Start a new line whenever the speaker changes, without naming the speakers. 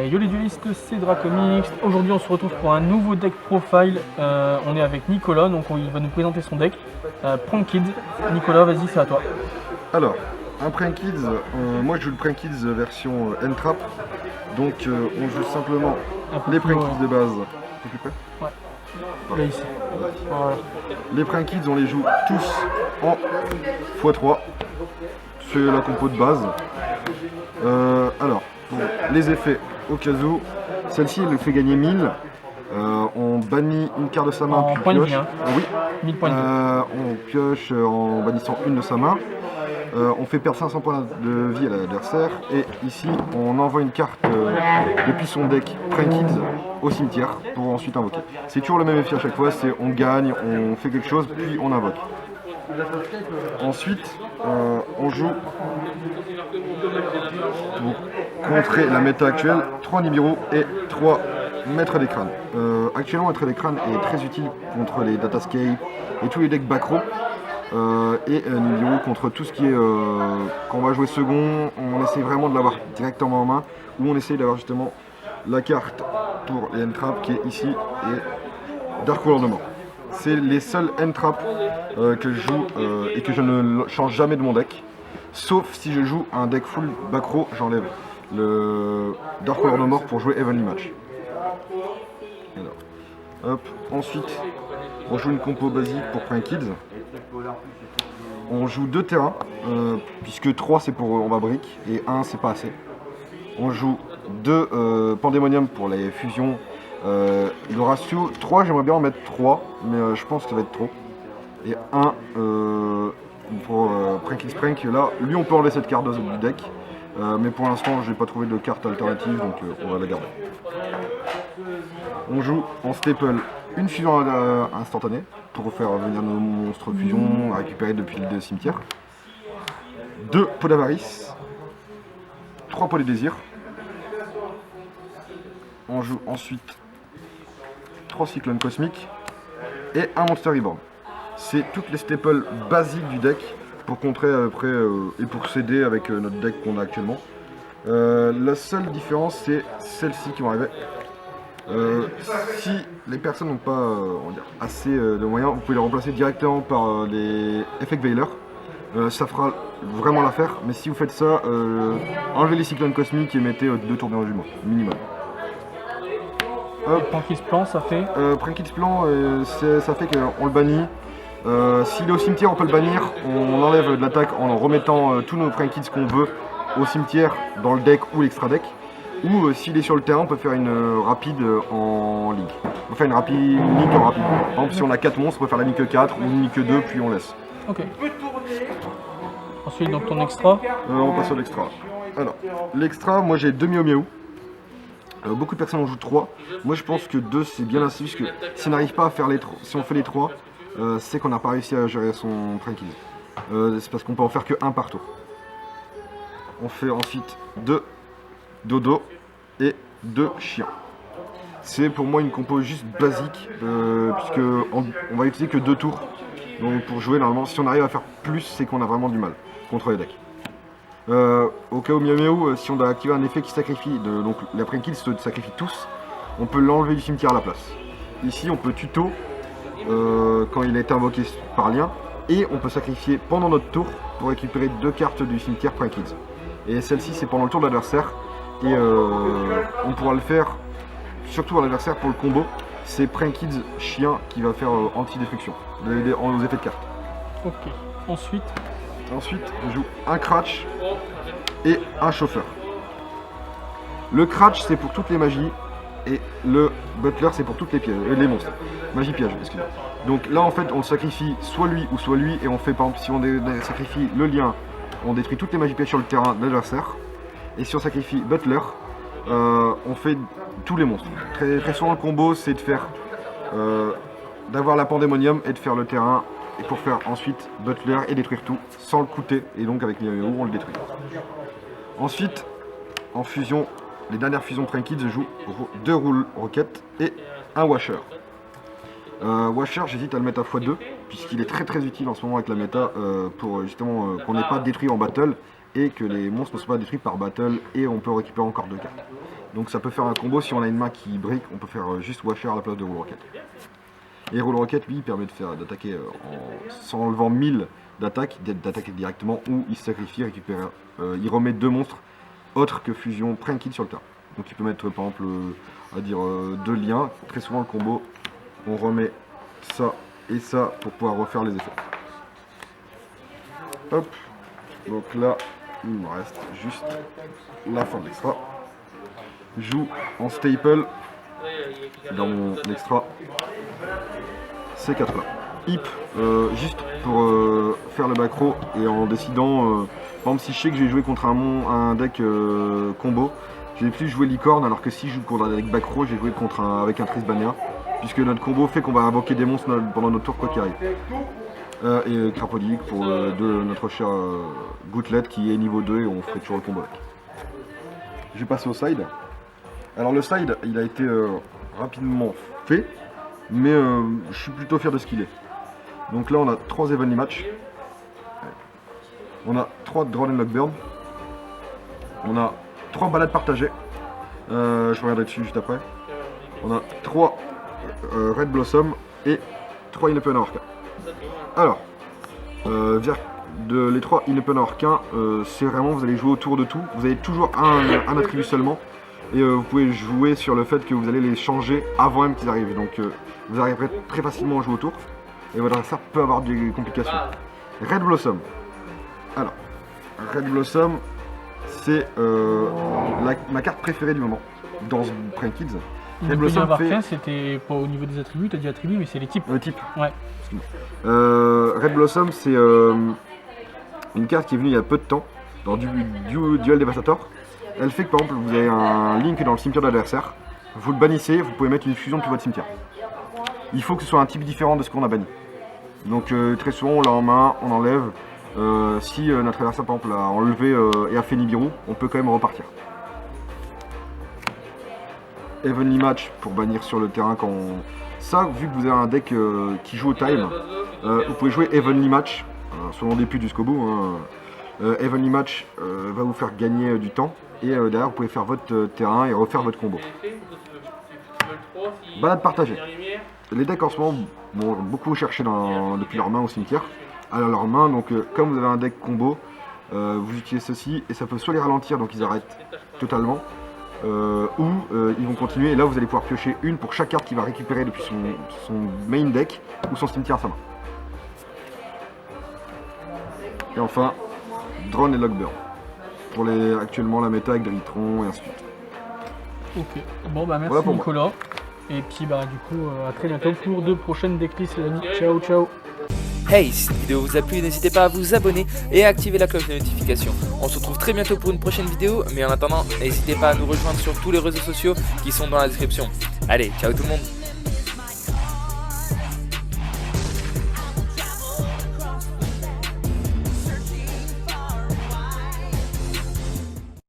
Yo les duelistes, c'est Dracomix. Aujourd'hui on se retrouve pour un nouveau deck profile. On est avec Nicolas, donc il va nous présenter son deck. Prank Kids. Nicolas, vas-y, c'est à toi.
Alors, un Prank Kids, moi je joue le Prank Kids version N-Trap. Donc on joue simplement les Prank Kids de base. T'es plus près?
Ouais. Là ici. Voilà.
Les Prank Kids, on les joue tous en x3. C'est la compo de base. Alors, pour les effets, au cas où, celle-ci elle fait gagner 1000. On bannit une carte de sa main, puis
point
pioche.
De vie, hein.
Oui.
1000 points de vie.
On pioche en bannissant une de sa main. On fait perdre 500 points de vie à l'adversaire. Et ici, on envoie une carte depuis son deck Prank Kids au cimetière pour ensuite invoquer. C'est toujours le même effet à chaque fois, c'est on gagne, on fait quelque chose, puis on invoque. Ensuite, on joue pour contrer la méta actuelle 3 Nibiru et 3 Maîtres des crânes. Actuellement, Maître des crânes est très utile contre les Datascape et tous les decks backrow. Et Nibiru contre tout ce qui est quand on va jouer second, on essaie vraiment de l'avoir directement en main, ou on essaie d'avoir justement la carte pour les N-Trap qui est ici et Dark World of Mort. C'est les seuls N-Trap que je joue et que je ne change jamais de mon deck, sauf si je joue un deck full backrow, j'enlève le Dark World of Mort pour jouer Heavenly Match. Alors, hop. Ensuite, on joue une compo basique pour Prank Kids. On joue 2 terrains, puisque 3 c'est pour on va brick et 1 c'est pas assez. On joue 2 Pandemonium pour les fusions. Le ratio 3, j'aimerais bien en mettre 3, mais je pense que ça va être trop. Et 1 pour Prank Kids Prank. Là, lui on peut enlever cette carte du deck, mais pour l'instant j'ai pas trouvé de carte alternative, donc on va la garder. On joue en staple une fusion instantanée pour faire venir nos monstres fusion récupérés depuis le cimetière. 2 pots d'avarice, 3 pots de désir. On joue ensuite 3 cyclones cosmiques et un Monster Reborn. C'est toutes les staples basiques du deck pour contrer après et pour s'aider avec notre deck qu'on a actuellement. La seule différence c'est celle-ci qui vont arriver. Si les personnes n'ont pas assez de moyens, vous pouvez les remplacer directement par les Effect Veiler. Ça fera vraiment l'affaire, mais si vous faites ça, enlevez les cyclones cosmiques et mettez 2 tourbillons jumeaux, minimum.
Prank Kids plan, ça fait
Prank Kids plan, ça fait qu'on le bannit. S'il est au cimetière, on peut le bannir. On enlève de l'attaque en remettant tous nos Prank Kids qu'on veut au cimetière dans le deck ou l'extra deck. Ou s'il est sur le terrain, on peut faire une rapide en ligue. On peut faire une ligue en rapide. Par exemple, si on a 4 monstres, on peut faire la ligue 4 ou une ligue 2, puis on laisse.
Ok. Ensuite, donc ton extra.
On passe sur l'extra. Alors, l'extra, moi j'ai 2 Miao Miao. Beaucoup de personnes en jouent 3. Moi je pense que 2 c'est bien assez, puisque si on n'arrive pas à faire les 3, si on fait les 3, c'est qu'on n'a pas réussi à gérer son Prank Kids. C'est parce qu'on peut en faire que 1 par tour. On fait ensuite 2 dodo et 2 chiens. C'est pour moi une compo juste basique, puisque on va utiliser que 2 tours. Donc pour jouer normalement, si on arrive à faire plus, c'est qu'on a vraiment du mal contre les decks. Au cas où Miao Miao, si on doit activer un effet qui sacrifie, donc la Prank Kids se sacrifie tous, on peut l'enlever du cimetière à la place. Ici on peut tuto quand il a été invoqué par lien, et on peut sacrifier pendant notre tour pour récupérer 2 cartes du cimetière Prank Kids. Et celle-ci c'est pendant le tour de l'adversaire. Et on pourra le faire surtout à l'adversaire pour le combo. C'est Prank Kids chien qui va faire anti-destruction aux effets de carte.
Ok. Ensuite,
on joue un Cratch et un chauffeur. Le Cratch c'est pour toutes les magies et le Butler c'est pour toutes les pièges, les monstres. Magie piège, excusez-moi. Donc là en fait on sacrifie soit lui et on fait par exemple si on sacrifie le lien, on détruit toutes les magies pièges sur le terrain de l'adversaire. Et si on sacrifie Butler, on fait tous les monstres. Très souvent le combo c'est de faire d'avoir la Pandemonium et de faire le terrain et pour faire ensuite Butler et détruire tout sans le coûter, et donc avec Miao Miao on le détruit. Ensuite en fusion, les dernières fusions Prank Kids, je joue 2 Rule Rocket et un Washer. Washer j'hésite à le mettre à x2 puisqu'il est très utile en ce moment avec la méta pour justement qu'on n'ait pas détruit en battle et que les monstres ne sont pas détruits par battle et on peut récupérer encore 2 cartes. Donc ça peut faire un combo si on a une main qui brique, on peut faire juste Washer à la place de Roll Rocket. Et Roll Rocket lui permet d'attaquer sans enlevant 1000 d'attaque, d'attaquer directement ou il se sacrifie, récupère, il remet 2 monstres autres que Fusion Pranked sur le terrain. Donc il peut mettre par exemple à dire 2 liens, très souvent le combo on remet ça et ça pour pouvoir refaire les effets. Hop, donc là il me reste juste la fin de l'extra. Je joue en staple dans mon extra ces 4 là. Hip, juste pour faire le back row et en décidant, par exemple si je sais que je vais jouer contre un deck combo, je vais plus jouer licorne alors que si je joue contre un deck back row, je vais jouer contre avec un Trisbania, puisque notre combo fait qu'on va invoquer des monstres pendant notre tour quoi qu'il arrive. Et Crapaudic pour de notre cher Gouttelette qui est niveau 2 et on ferait toujours le combo avec. Je vais passer au side. Alors le side il a été rapidement fait, mais je suis plutôt fier de ce qu'il est. Donc là on a 3 Heavenly Match, on a 3 Drone and Lockburn, on a 3 balades partagées, je reviendrai dessus juste après, on a 3 Red Blossom et 3 Inopen Arcane. Alors, les 3 Inopen Arcane, c'est vraiment, vous allez jouer autour de tout, vous avez toujours un attribut seulement, et vous pouvez jouer sur le fait que vous allez les changer avant même qu'ils arrivent, donc vous arriverez très facilement à jouer autour. Et votre adversaire peut avoir des complications. Red Blossom. Alors, Red Blossom, c'est ma carte préférée du moment dans Pranked.
Red Blossom fait... C'était pas au niveau des attributs, tu as dit attributs, mais c'est les types.
Type.
Ouais.
Red Blossom, c'est une carte qui est venue il y a peu de temps dans Duel Devastator. Elle fait que par exemple, vous avez un link dans le cimetière de l'adversaire, vous le bannissez, vous pouvez mettre une fusion depuis votre cimetière. Il faut que ce soit un type différent de ce qu'on a banni. Donc très souvent on l'a en main, on enlève. Si notre adversaire par exemple a enlevé et a fait Nibiru, on peut quand même repartir. Heavenly Match pour bannir sur le terrain quand on... Ça, vu que vous avez un deck qui joue au time, vous pouvez jouer Heavenly Match, selon des putes jusqu'au bout. Heavenly Match va vous faire gagner du temps et derrière vous pouvez faire votre terrain et refaire votre combo. Balade partagée. Les decks en ce moment vont beaucoup chercher depuis leur main au cimetière, à leur main, donc comme vous avez un deck combo, vous utilisez ceci et ça peut soit les ralentir, donc ils arrêtent totalement, ou ils vont continuer et là vous allez pouvoir piocher une pour chaque carte qu'il va récupérer depuis son main deck ou son cimetière à sa main. Et enfin, Drone et Lockburn, pour actuellement la méta avec Dritron et ainsi de suite.
Ok, bon bah merci
voilà
Nicolas. Et puis bah du coup à très bientôt pour de prochaines decklists les amis. Ciao ciao.
Hey, si cette vidéo vous a plu, n'hésitez pas à vous abonner et à activer la cloche de notification. On se retrouve très bientôt pour une prochaine vidéo, mais en attendant, n'hésitez pas à nous rejoindre sur tous les réseaux sociaux qui sont dans la description. Allez, ciao tout le monde.